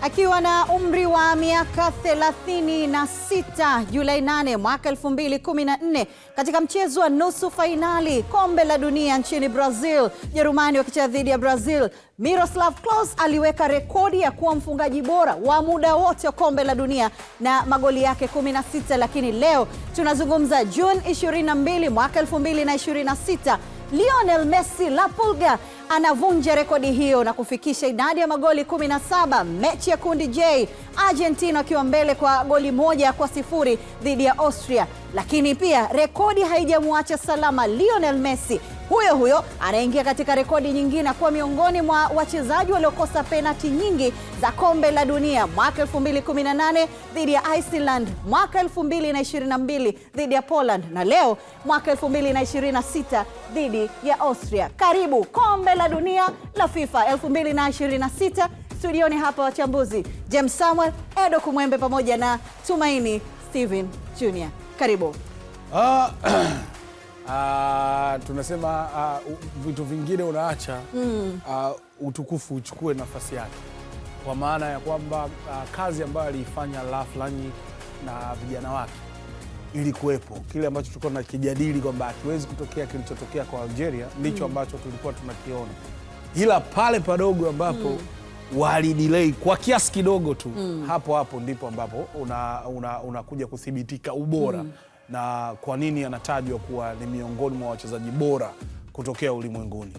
Akiwa na umri wa miaka 36, Julai 8 mwaka 2014, katika mchezo wa nusu fainali kombe la dunia nchini Brazil, Jerumani wakicheza dhidi ya Brazil, Miroslav Klose aliweka rekodi ya kuwa mfungaji bora wa muda wote wa kombe la dunia na magoli yake 16. Lakini leo tunazungumza Juni 22 mwaka 2026, Lionel Messi La Pulga anavunja rekodi hiyo na kufikisha idadi ya magoli 17 mechi ya kundi J, Argentina akiwa mbele kwa goli 1-0 dhidi ya Austria. Lakini pia rekodi haijamwacha salama Lionel Messi. Huyo anaingia katika rekodi nyingine kuwa miongoni mwa wachezaji waliokosa penalti nyingi za kombe la dunia, mwaka 2018 dhidi ya Iceland, mwaka 2022 dhidi ya Poland, na leo mwaka 2026 dhidi ya Austria. Karibu kombe la dunia la FIFA 2026. Studioni hapa wachambuzi James Samuel, Edo Kumwembe pamoja na Tumaini Steven Jr. Karibu. Tunasema vitu vingine unaacha utukufu uchukue nafasi yake, kwa maana ya kwamba kazi ambayo aliifanya Laflani na vijana wake ili kuwepo kile ambacho tulikuwa tunakijadili kwamba hakiwezi kutokea kilichotokea kwa Algeria, ndicho ambacho tulikuwa tunakiona, ila pale padogo ambapo walidelay kwa kiasi kidogo tu, hapo ndipo ambapo unakuja kuthibitika ubora na kwa nini anatajwa kuwa ni miongoni mwa wachezaji bora kutokea ulimwenguni.